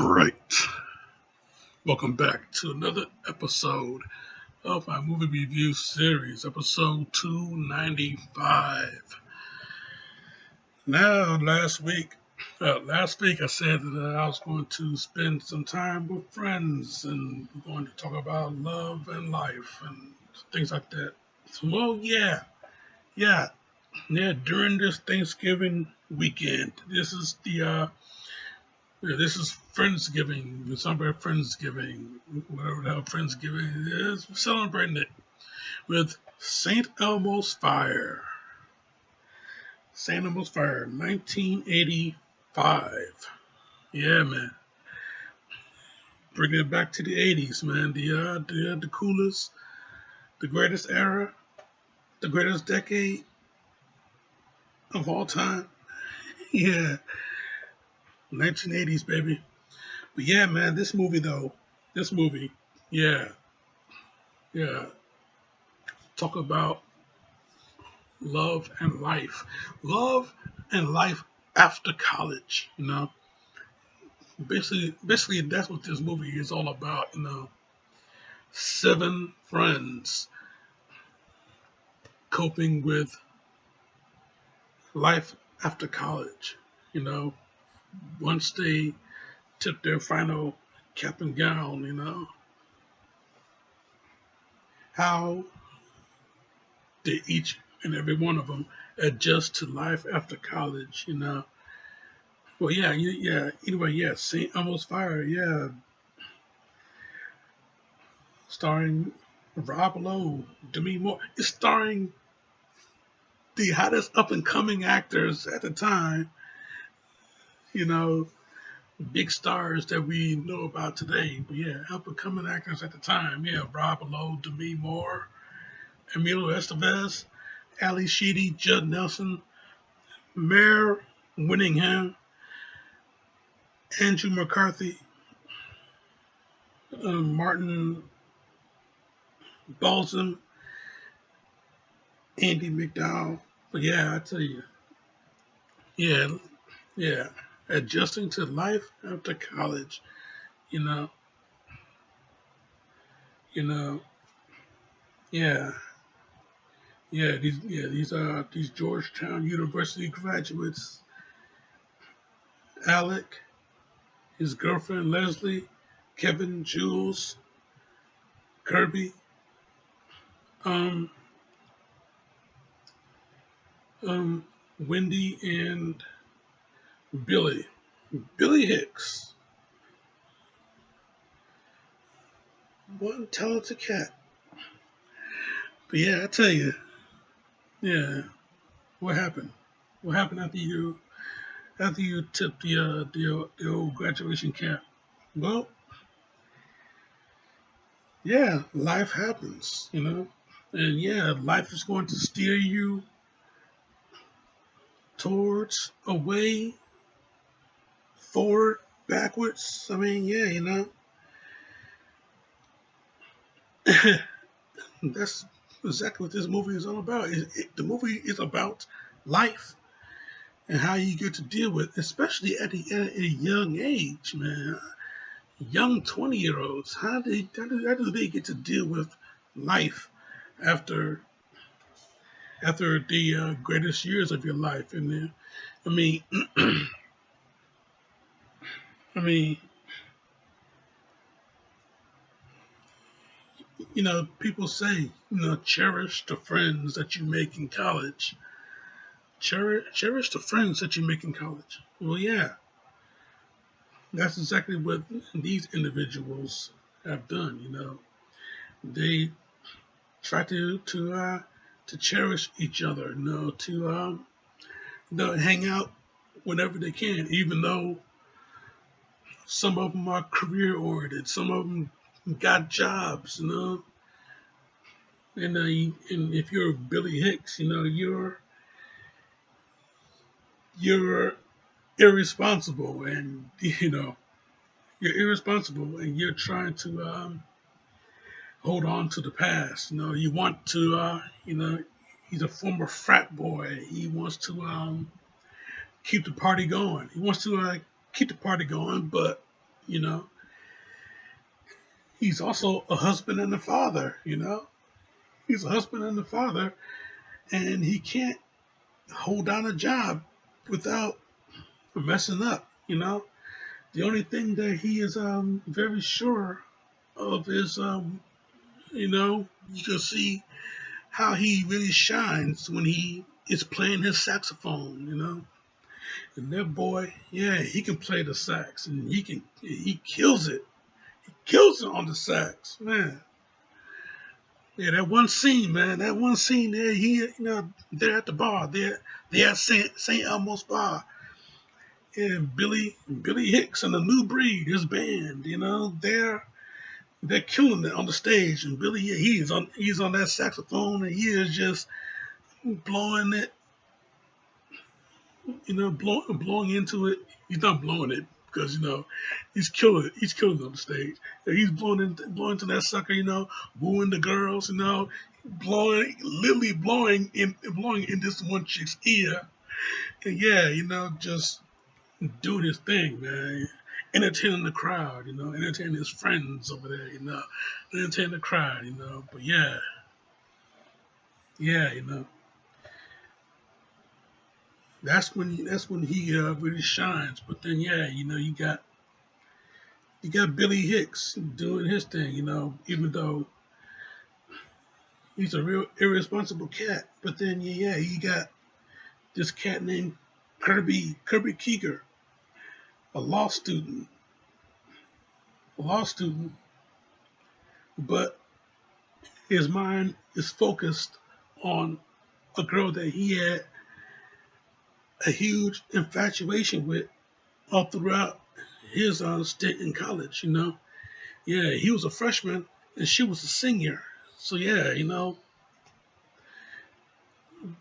Right. Welcome back to another episode of my movie review series, episode 295. Now, last week I said that I was going to spend some time with friends and we're going to talk about love and life and things like that. Well, yeah, during this Thanksgiving weekend, this is Friendsgiving. We celebrate Friendsgiving, whatever the hell Friendsgiving is. We're celebrating it with St. Elmo's Fire. St. Elmo's Fire, 1985. Yeah, man. Bringing it back to the 80s, man. The coolest, the greatest era, the greatest decade of all time. Yeah, 1980s, baby. But yeah, man, this movie, yeah, yeah. Talk about love and life. Love and life after college, Basically that's what this movie is all about. Seven friends coping with life after college, you know. Once they took their final cap and gown. How did each and every one of them adjust to life after college? Well, yeah. Anyway, yeah, St. Elmo's Fire, yeah, starring Rob Lowe, Demi Moore. It's starring the hottest up and coming actors at the time, you know, big stars that we know about today. But yeah, up and coming actors at the time. Yeah, Rob Lowe, Demi Moore, Emilio Estevez, Ali Sheedy, Judd Nelson, Mayor Winningham, Andrew McCarthy, Martin Balsam, Andy McDowell. But yeah, I tell you, yeah, yeah, adjusting to life after college, you know, you know, yeah, these Georgetown University graduates, Alec, his girlfriend Leslie, Kevin, Jules, Kirby, um, um, Wendy, and Billy, Billy Hicks, one talented cat. But yeah, I tell you, yeah, what happened? What happened after you tipped the old graduation cap? Well, yeah, life happens. And yeah, life is going to steer you towards, away, forward, backwards. I mean, yeah. That's exactly what this movie is all about. The movie is about life and how you get to deal with, especially at a young age, man. Young 20-year-olds, how do they get to deal with life after the greatest years of your life? And I mean, I mean, people say, cherish the friends that you make in college. Cherish the friends that you make in college. Well, yeah, that's exactly what these individuals have done. They try to cherish each other. To hang out whenever they can, even though some of them are career oriented, some of them got jobs. And if you're Billy Hicks, you're irresponsible, and you're irresponsible, and you're trying to hold on to the past. You want to, he's a former frat boy. He wants to keep the party going. He wants to keep the party going, but You know, he's also a husband and a father. He's a husband and a father, and he can't hold down a job without messing up. The only thing that he is very sure of is you can see how he really shines when he is playing his saxophone. And that boy, yeah, he can play the sax, and he kills it on the sax, man. Yeah, that one scene, man, that one scene there, they're at the bar, they're at Saint Elmo's bar, and Billy Hicks and the New Breed, his band, they're killing it on the stage, and Billy, yeah, he's on that saxophone, and he is just blowing it, blowing into it. He's not blowing it because he's killing it. He's killing it on the stage. And he's blowing to that sucker. Wooing the girls. Literally blowing in this one chick's ear. And yeah, just doing his thing, man. Entertaining the crowd. Entertaining his friends over there. Entertaining the crowd. But yeah, yeah, that's when he really shines. But then yeah, you got Billy Hicks doing his thing, even though he's a real irresponsible cat. But then yeah, you got this cat named Kirby Keeger, a law student, a law student, but his mind is focused on a girl that he had a huge infatuation with all throughout his stint in college. Yeah, he was a freshman and she was a senior. So yeah,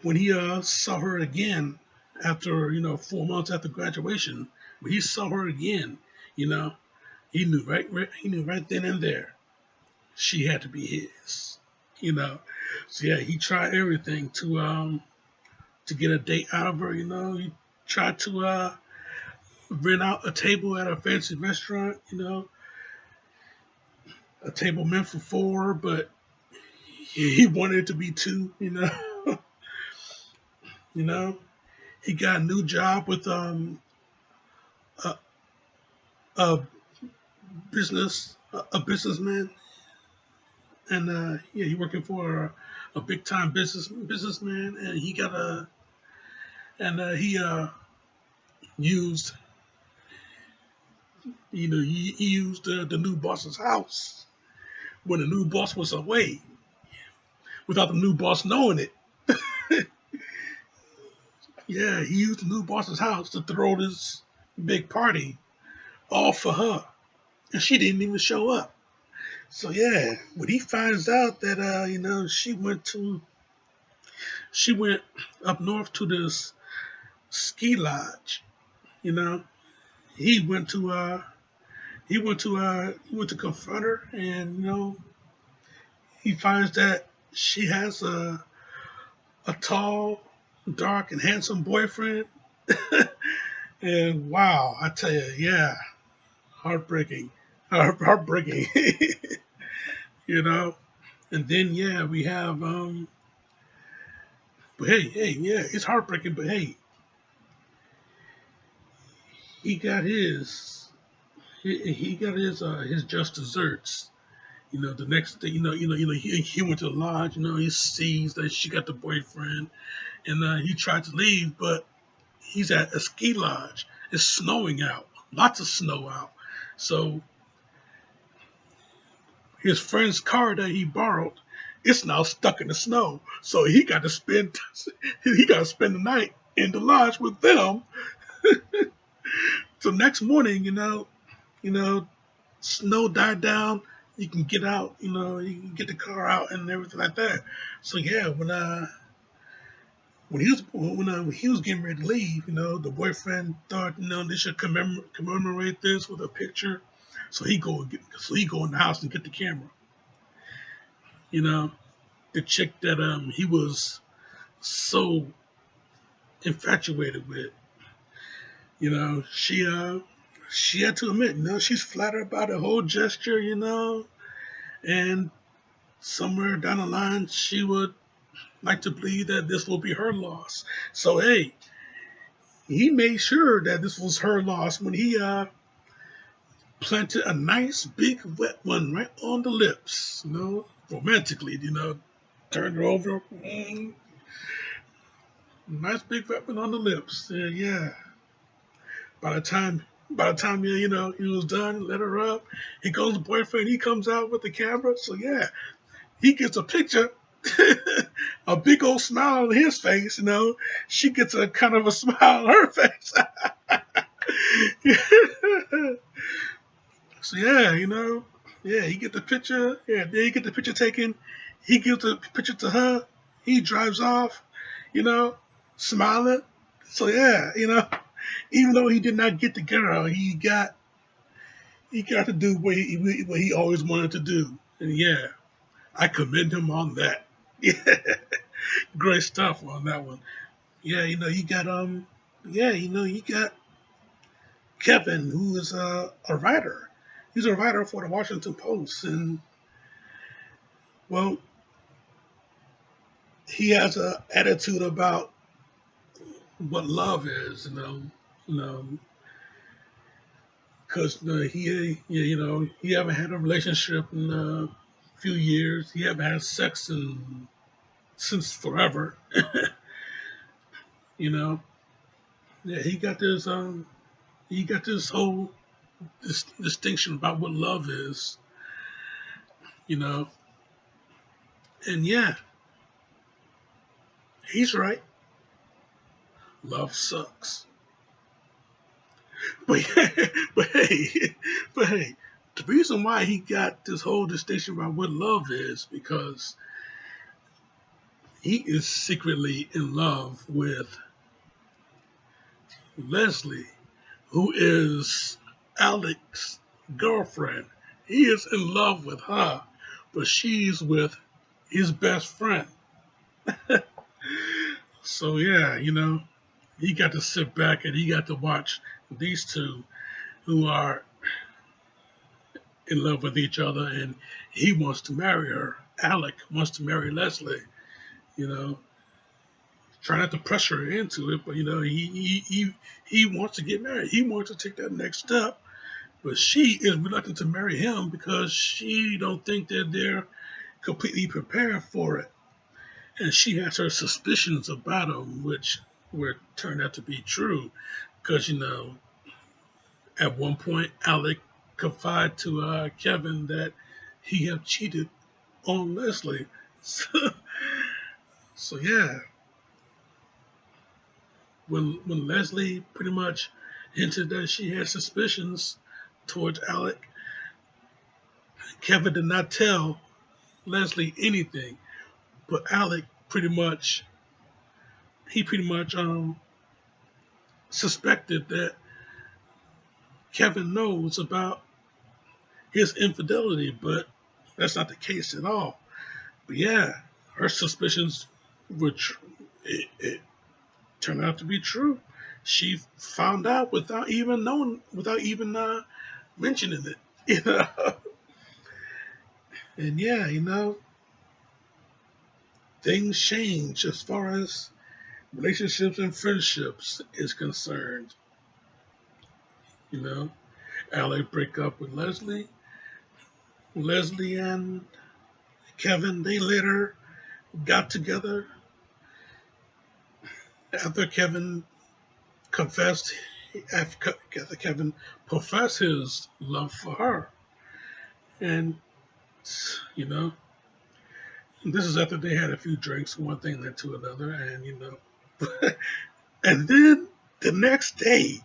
when he saw her again after 4 months after graduation, when he saw her again, you know, he knew right then and there she had to be his. You know, so yeah, he tried everything to get a date out of her. He tried to rent out a table at a fancy restaurant. A table meant for four, but he wanted it to be two. You know, he got a new job with a, a a businessman, and yeah, he working for a big time businessman, and he used he used the new boss's house when the new boss was away without the new boss knowing it. Yeah, he used the new boss's house to throw this big party all for her, and she didn't even show up. So yeah, when he finds out that she went up north to this ski lodge, you know, he went to he went to confront her, and he finds that she has a tall, dark, and handsome boyfriend. And wow, I tell you, yeah, heartbreaking, heartbreaking. you know. And then yeah, we have but hey, yeah, it's heartbreaking, but hey, he got his he got his just desserts. The next day, he went to the lodge. He sees that she got the boyfriend, and he tried to leave, but he's at a ski lodge. It's snowing out, lots of snow out. So his friend's car that he borrowed, it's now stuck in the snow. So he got to spend the night in the lodge with them. So next morning, you know, snow died down. You can get out, you can get the car out and everything like that. So yeah, when he was getting ready to leave, the boyfriend thought, they should commemorate this with a picture. So he go in the house and get the camera. You know, the chick that he was so infatuated with, she she had to admit, she's flattered by the whole gesture, and somewhere down the line, she would like to believe that this will be her loss. So, hey, he made sure that this was her loss when he planted a nice big wet one right on the lips, romantically, turned her over, nice big wet one on the lips. Yeah. By the time he was done, let her up. He goes, boyfriend. He comes out with the camera. So yeah, he gets a picture, a big old smile on his face. She gets a kind of a smile on her face. So yeah, yeah, he get the picture. Yeah, then he get the picture taken. He gives the picture to her. He drives off. You know, smiling. So yeah, even though he did not get the girl, he got to do what he always wanted to do. And yeah, I commend him on that. Yeah, great stuff on that one. Yeah, you got Kevin, who is a writer. He's a writer for the Washington Post, and well, he has a attitude about what love is, you know, because he haven't had a relationship in a few years. He haven't had sex since forever. you know, yeah, he got this whole distinction about what love is, you know, and yeah, he's right. Love sucks. But but hey, but hey, the reason why he got this whole distinction about what love is because he is secretly in love with Leslie, who is Alex's girlfriend. He is in love with her, but she's with his best friend. So yeah, he got to sit back and he got to watch these two who are in love with each other, and he wants to marry her. Alec wants to marry Leslie. You know, try not to pressure her into it, but he wants to get married. He wants to take that next step, but she is reluctant to marry him because she don't think that they're completely prepared for it, and she has her suspicions about him, which were turned out to be true, because at one point Alec confided to Kevin that he had cheated on Leslie. So yeah, when Leslie pretty much hinted that she had suspicions towards Alec, Kevin did not tell Leslie anything, but Alec pretty much suspected that Kevin knows about his infidelity, but that's not the case at all. But yeah, her suspicions were it turned out to be true. She found out without even knowing, without even mentioning it. You know, and yeah, things change as far as relationships and friendships is concerned. You know, Alec break up with Leslie. Leslie and Kevin, they later got together after Kevin confessed, after Kevin professed his love for her. And, you know, this is after they had a few drinks, one thing led to another, and, and then the next day,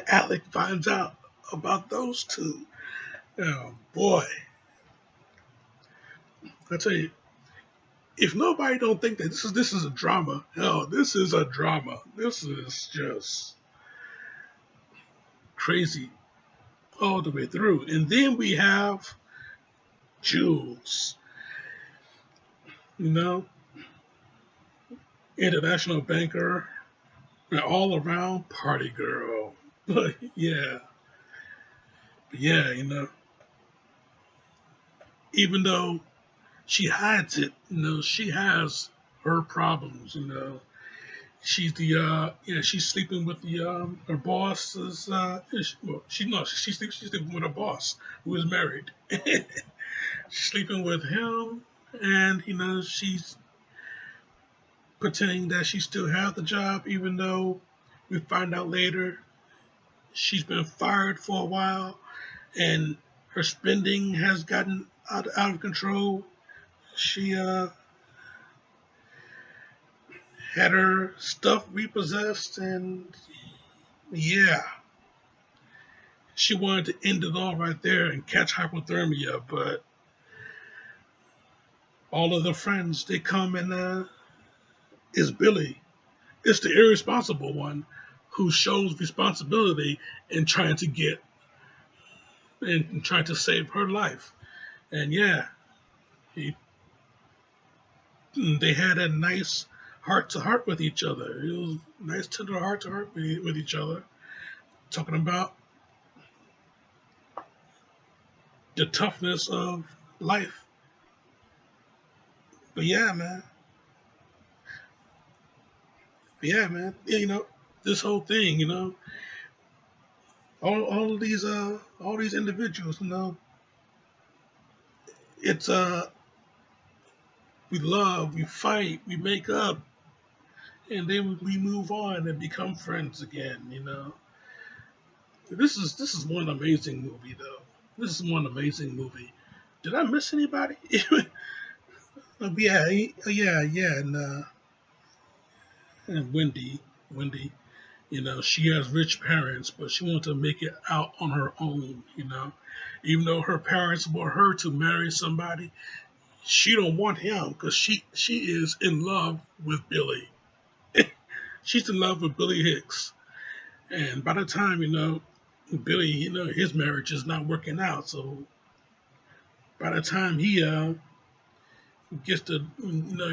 Alec finds out about those two. Oh, boy. I tell you, if nobody don't think that this is a drama, hell, this is a drama. This is just crazy all the way through. And then we have Jules, you know, international banker, an all around party girl. But yeah, even though she hides it, she has her problems. She's the she's sleeping with the her boss's well, she's sleeping with her boss who is married. She's sleeping with him, and she's pretending that she still has the job, even though we find out later she's been fired for a while, and her spending has gotten out of control. She had her stuff repossessed, and yeah, she wanted to end it all right there and catch hypothermia, but all of the friends they come and is Billy. It's the irresponsible one who shows responsibility in trying to get and trying to save her life. And yeah, he, they had a nice heart to heart with each other. It was nice tender heart to heart with each other, talking about the toughness of life. But yeah, man, yeah, this whole thing, all these individuals, it's we love, we fight, we make up, and then we move on and become friends again. This is one amazing movie though. This is one amazing movie. Did I miss anybody? Yeah, yeah, and Wendy. She has rich parents, but she wants to make it out on her own. Even though her parents want her to marry somebody, she don't want him because she is in love with Billy. She's in love with Billy Hicks, and by the time Billy, his marriage is not working out. So by the time he gets to,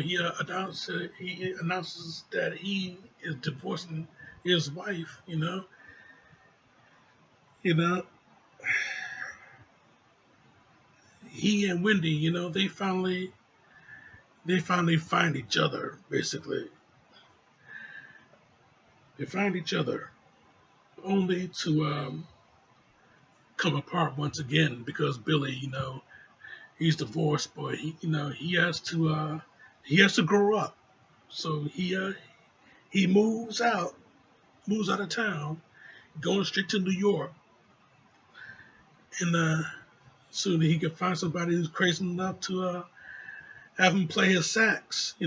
he announces that he is divorcing his wife. You know, he and Wendy, they finally find each other. Basically, they find each other only to come apart once again because Billy, he's divorced, but he has to grow up. So he moves out of town, going straight to New York, and soon he can find somebody who's crazy enough to have him play his sax. He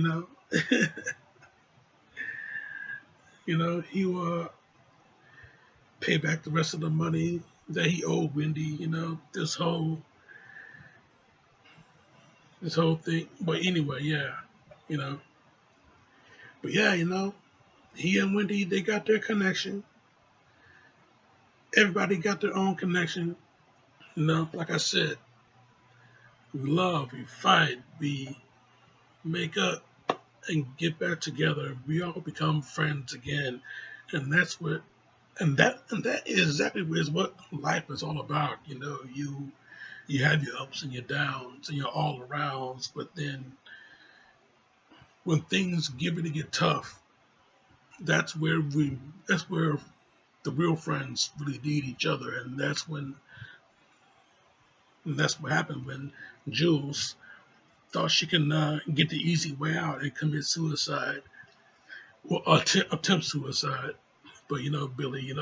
will pay back the rest of the money that he owed Wendy. This whole thing. But anyway, yeah, you know. But yeah, he and Wendy they got their connection. Everybody got their own connection. Like I said, we love, we fight, we make up and get back together. We all become friends again, and that's what, and that is exactly what life is all about. You have your ups and your downs and your all arounds, but then when things get really get tough, that's where we that's where the real friends really need each other, and that's what happened when Jules thought she can get the easy way out and commit suicide or attempt suicide. But Billy,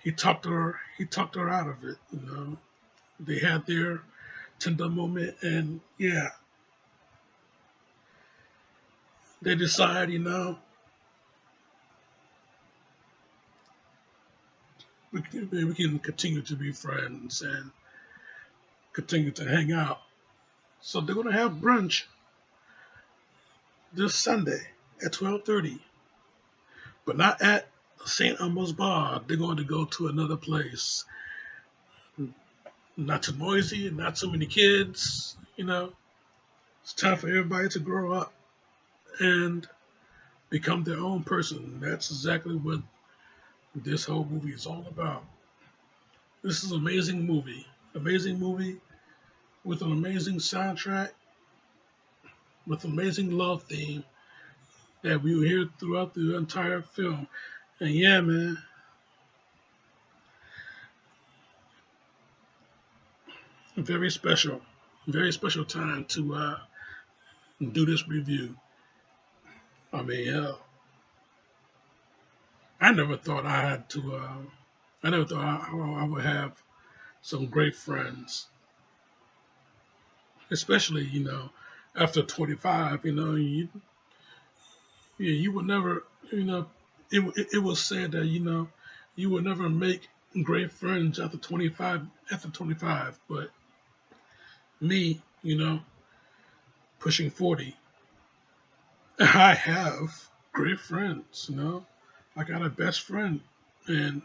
he talked her out of it. They had their tender moment, and yeah, they decide, we can continue to be friends and continue to hang out. So they're gonna have brunch this Sunday at 12:30, but not at St. Elmo's Bar. They're going to go to another place. Not too noisy, not too many kids. It's time for everybody to grow up and become their own person. That's exactly what this whole movie is all about. This is an amazing movie with an amazing soundtrack, with an amazing love theme that we will hear throughout the entire film. And yeah, man, very special, very special time to do this review. I mean, hell, I never thought I had to. I never thought I would have some great friends, especially after 25. You would never. It was said that you would never make great friends after 25. After 25, but me, pushing 40, I have great friends. I got a best friend, and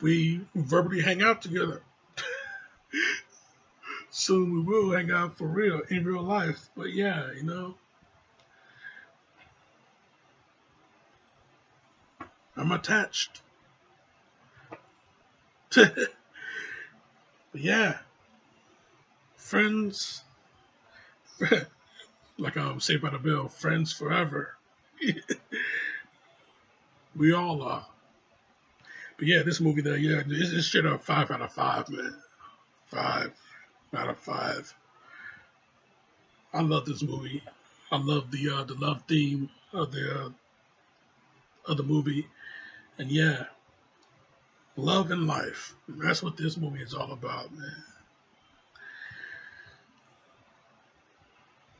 we verbally hang out together. Soon we will hang out for real in real life. But yeah, I'm attached. But yeah, friends, like Saved by the Bell, friends forever. We all are. But yeah, this movie though, yeah, it's straight up 5 out of 5, man. 5 out of 5. I love this movie. I love the love theme of the movie, and yeah, love and life. That's what this movie is all about, man.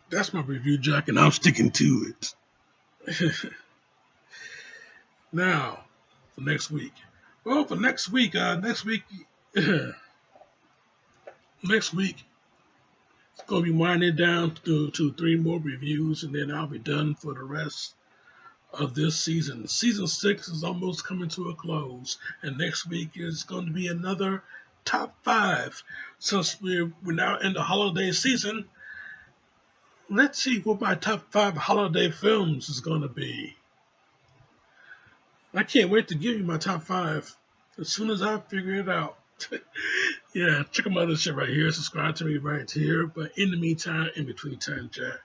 That's my review, Jack, and I'm sticking to it. Now, for next week. Well, for next week, next week, it's gonna be winding down to 3 more reviews, and then I'll be done for the rest of this season. Season 6 is almost coming to a close, and next week is going to be another top 5. Since we're now in the holiday season, let's see what my top 5 holiday films is going to be. I can't wait to give you my top 5 as soon as I figure it out. Yeah, check out my other shit right here. Subscribe to me right here. But in the meantime, in between time, Jack,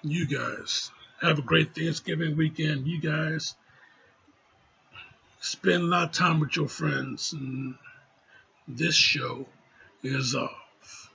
you guys have a great Thanksgiving weekend. You guys spend a lot of time with your friends. And this show is off.